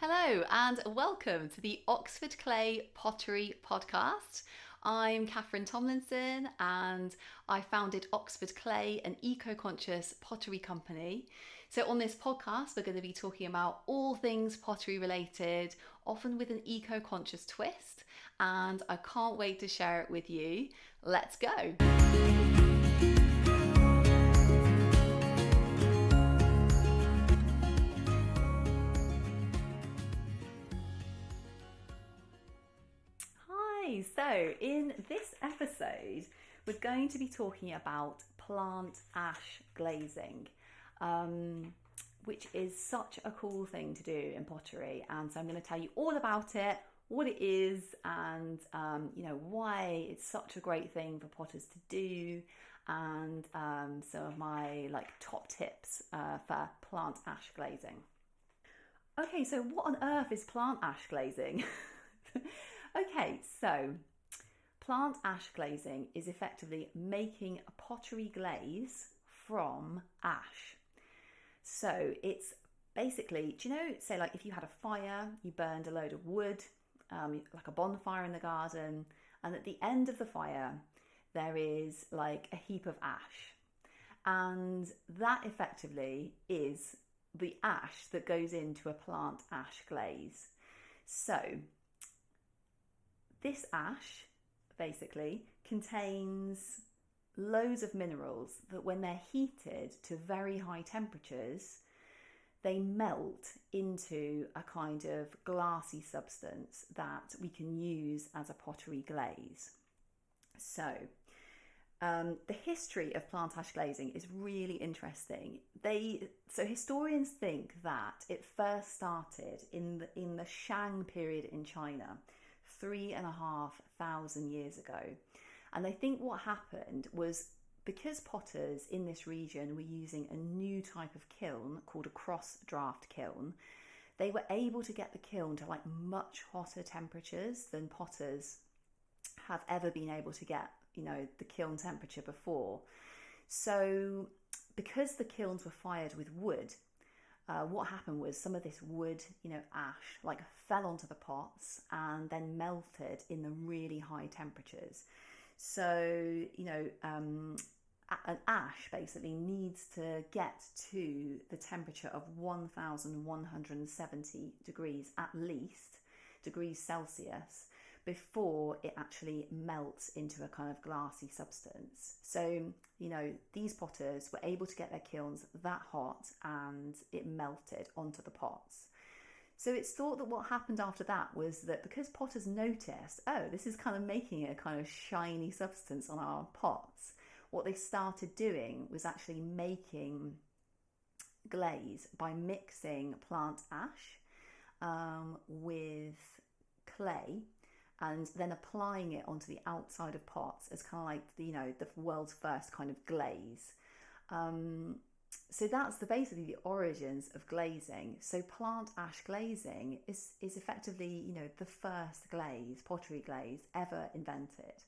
Hello and welcome to the Oxford Clay Pottery Podcast. I'm Catherine Tomlinson and I founded Oxford Clay, an eco-conscious pottery company. So on this podcast, we're going to be talking about all things pottery related, often with an eco-conscious twist, and I can't wait to share it with you. Let's go. Hi, so in this episode, we're going to be talking about plant ash glazing, which is such a cool thing to do in pottery. And so I'm going to tell you all about it, what it is, and why it's such a great thing for potters to do, and some of my top tips for plant ash glazing. Okay, so what on earth is plant ash glazing? Okay, so plant ash glazing is effectively making a pottery glaze from ash. So it's basically, do you know, say like if you had a fire, you burned a load of wood, like a bonfire in the garden, and at the end of the fire, there is like a heap of ash. And that effectively is the ash that goes into a plant ash glaze. So this ash basically contains loads of minerals that when they're heated to very high temperatures, they melt into a kind of glassy substance that we can use as a pottery glaze. So the history of plant ash glazing is really interesting. So historians think that it first started in the Shang period in China, 3,500 years ago. And they think what happened was because potters in this region were using a new type of kiln called a cross draft kiln, they were able to get the kiln to like much hotter temperatures than potters have ever been able to get, the kiln temperature before. So because the kilns were fired with wood, what happened was some of this wood, ash, fell onto the pots and then melted in the really high temperatures. So, an ash basically needs to get to the temperature of 1,170 degrees, at least, degrees Celsius, before it actually melts into a kind of glassy substance. So, these potters were able to get their kilns that hot and it melted onto the pots. So it's thought that what happened after that was that because potters noticed, oh, this is kind of making a kind of shiny substance on our pots, what they started doing was actually making glaze by mixing plant ash with clay and then applying it onto the outside of pots as kind of like the world's first kind of glaze. So that's basically the origins of glazing. So plant ash glazing is effectively the first glaze, pottery glaze ever invented.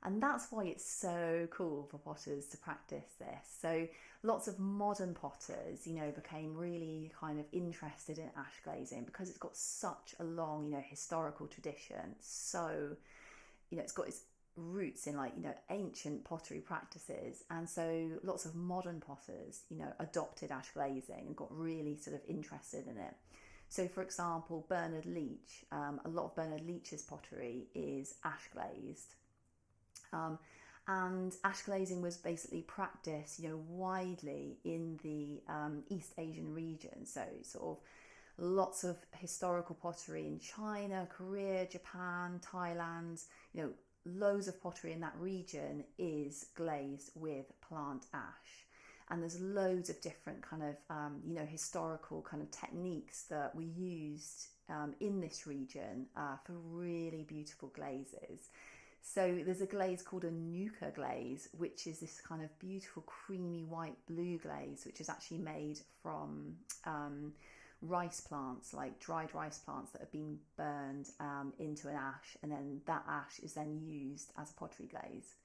And that's why it's so cool for potters to practice this. So lots of modern potters, became really kind of interested in ash glazing because it's got such a long, historical tradition. So, it's got its roots in ancient pottery practices. And so lots of modern potters, adopted ash glazing and got really sort of interested in it. So for example, Bernard Leach, a lot of Bernard Leach's pottery is ash glazed. And ash glazing was basically practiced, widely in the East Asian region. So sort of lots of historical pottery in China, Korea, Japan, Thailand, loads of pottery in that region is glazed with plant ash. And there's loads of different kind of, historical kind of techniques that were used in this region for really beautiful glazes. So there's a glaze called a nuka glaze, which is this kind of beautiful creamy white blue glaze, which is actually made from rice plants, like dried rice plants that have been burned into an ash, and then that ash is then used as a pottery glaze.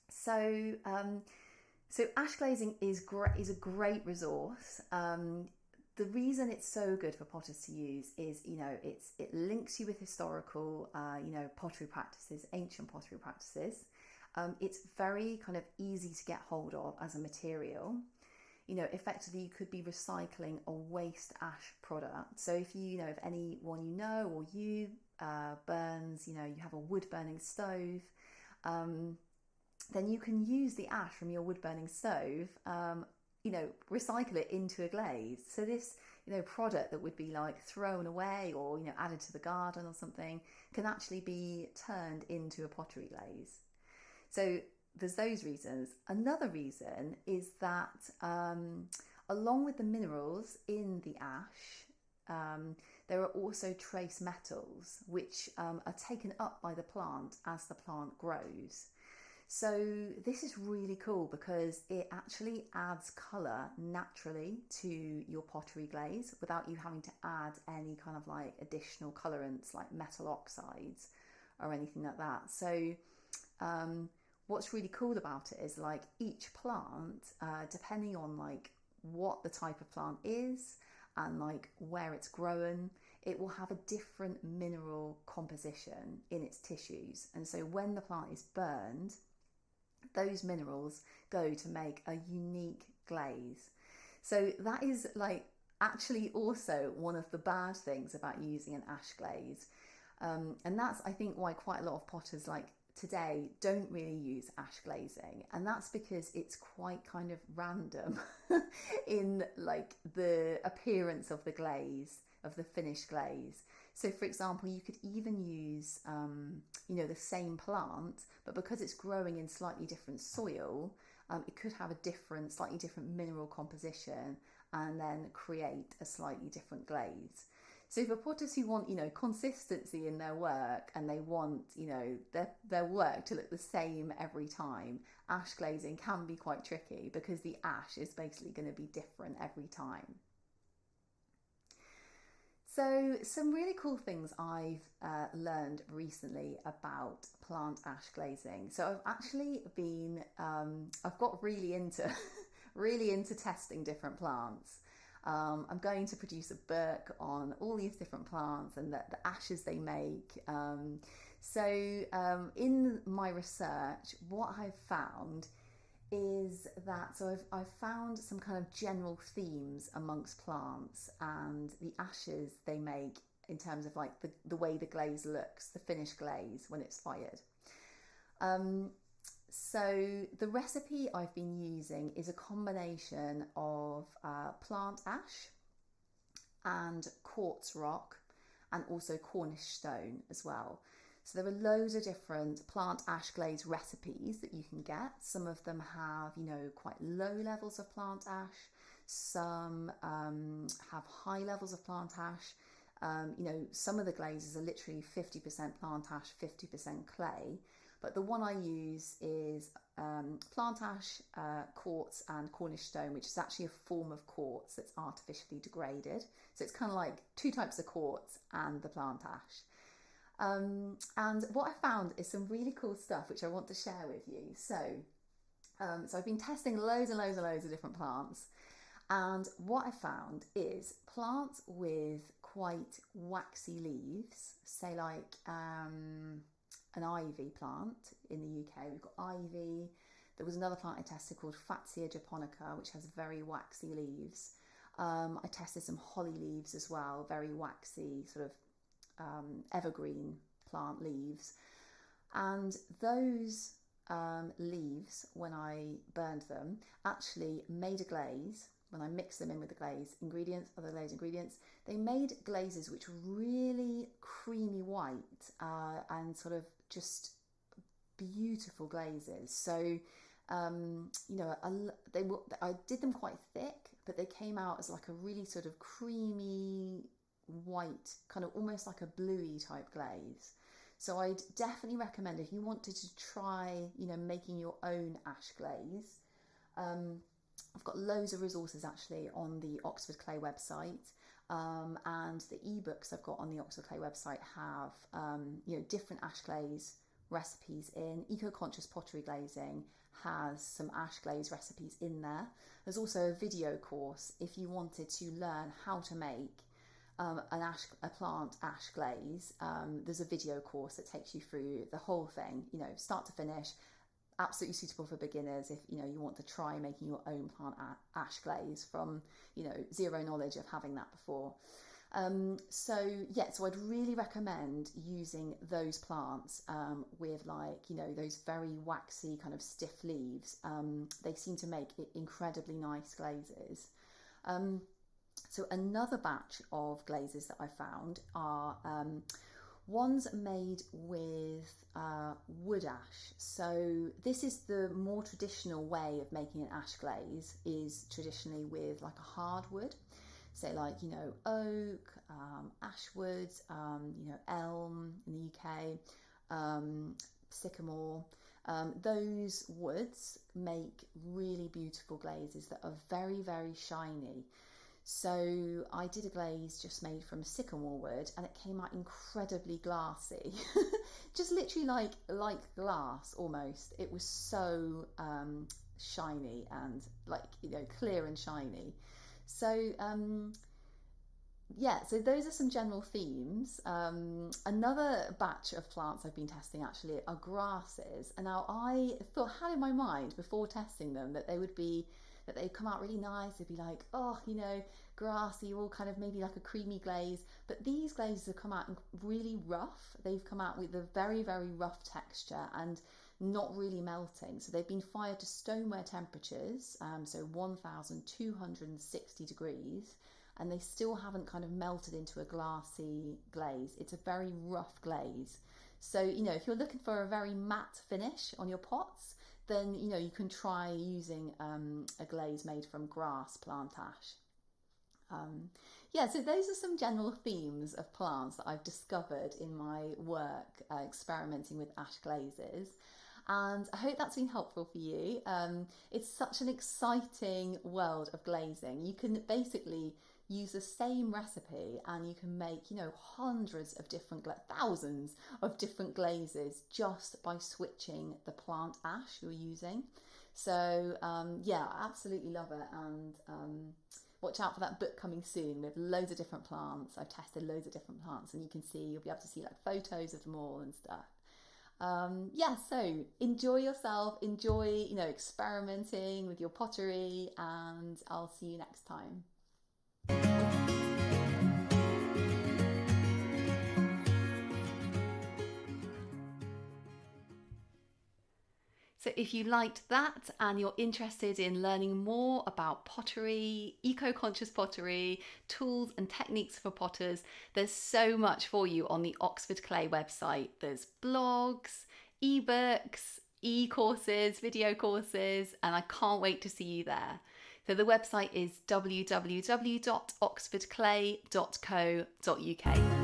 So ash glazing is a great resource. the reason it's so good for potters to use is, it links you with historical, pottery practices, ancient pottery practices. It's very kind of easy to get hold of as a material. Effectively you could be recycling a waste ash product. So if if anyone or you burns, you have a wood burning stove, then you can use the ash from your wood burning stove, recycle it into a glaze. So this, product that would be like thrown away or, added to the garden or something can actually be turned into a pottery glaze. So there's those reasons. Another reason is that along with the minerals in the ash, there are also trace metals which are taken up by the plant as the plant grows. So this is really cool because it actually adds colour naturally to your pottery glaze without you having to add any kind of like additional colourants like metal oxides or anything like that. So what's really cool about it is like each plant, depending on like what the type of plant is and like where it's grown, it will have a different mineral composition in its tissues. And so when the plant is burned, those minerals go to make a unique glaze. So that is like actually also one of the bad things about using an ash glaze. And that's, I think, why quite a lot of potters like today don't really use ash glazing, and that's because it's quite kind of random in like the appearance of the glaze, of the finished glaze. So for example, you could even use the same plant, but because it's growing in slightly different soil, it could have a slightly different mineral composition and then create a slightly different glaze. So for potters who want, consistency in their work and they want, their work to look the same every time, ash glazing can be quite tricky because the ash is basically going to be different every time. So some really cool things I've learned recently about plant ash glazing. So I've actually been, I've got really into, really into testing different plants. I'm going to produce a book on all these different plants and the ashes they make. So in my research, what I've found is that, so I've found some kind of general themes amongst plants and the ashes they make in terms of like the way the glaze looks, the finished glaze when it's fired. So the recipe I've been using is a combination of plant ash and quartz rock and also Cornish stone as well. So there are loads of different plant ash glaze recipes that you can get. Some of them have, quite low levels of plant ash. Some have high levels of plant ash. Some of the glazes are literally 50% plant ash, 50% clay. But the one I use is plant ash, quartz and Cornish stone, which is actually a form of quartz that's artificially degraded. So it's kind of like two types of quartz and the plant ash. And what I found is some really cool stuff which I want to share with you. So I've been testing loads and loads and loads of different plants, and what I found is plants with quite waxy leaves, say like an ivy plant in the UK. We've got ivy. There was another plant I tested called Fatsia japonica, which has very waxy leaves. I tested some holly leaves as well, very waxy sort of evergreen plant leaves, and those leaves, when I burned them, actually made a glaze. When I mixed them in with the glaze ingredients, they made glazes which were really creamy white and sort of just beautiful glazes. So I did them quite thick, but they came out as like a really sort of creamy white, kind of almost like a bluey type glaze. So I'd definitely recommend, if you wanted to try, making your own ash glaze. I've got loads of resources actually on the Oxford Clay website, and the ebooks I've got on the Oxford Clay website have different ash glaze recipes in. Eco-conscious pottery glazing has some ash glaze recipes in there. There's also a video course if you wanted to learn how to make a plant ash glaze. There's a video course that takes you through the whole thing, start to finish. Absolutely suitable for beginners if you want to try making your own plant ash glaze from zero knowledge of having that before. So I'd really recommend using those plants with those very waxy kind of stiff leaves. They seem to make incredibly nice glazes. So another batch of glazes that I found are ones made with wood ash. So this is the more traditional way of making an ash glaze, is traditionally with like a hardwood. So oak, ash woods, elm in the UK, sycamore. Those woods make really beautiful glazes that are very, very shiny. So I did a glaze just made from sycamore wood, and it came out incredibly glassy, just literally like glass almost. It was so shiny and clear and shiny. So so those are some general themes. Another batch of plants I've been testing actually are grasses. And now I had in my mind before testing them that they'd come out really nice. They'd be like, grassy, all kind of maybe like a creamy glaze. But these glazes have come out really rough. They've come out with a very, very rough texture and not really melting. So they've been fired to stoneware temperatures, so 1260 degrees, and they still haven't kind of melted into a glassy glaze. It's a very rough glaze. So, if you're looking for a very matte finish on your pots, then, you can try using a glaze made from grass plant ash. So those are some general themes of plants that I've discovered in my work experimenting with ash glazes. And I hope that's been helpful for you. It's such an exciting world of glazing. You can basically use the same recipe and you can make, hundreds of thousands of different glazes just by switching the plant ash you're using. So I absolutely love it. And watch out for that book coming soon with loads of different plants. I've tested loads of different plants, and you'll be able to see photos of them all and stuff. So enjoy yourself, enjoy, experimenting with your pottery, and I'll see you next time. So if you liked that and you're interested in learning more about pottery, eco-conscious pottery, tools and techniques for potters, there's so much for you on the Oxford Clay website. There's blogs, ebooks, e-courses, video courses, and I can't wait to see you there. So the website is www.oxfordclay.co.uk.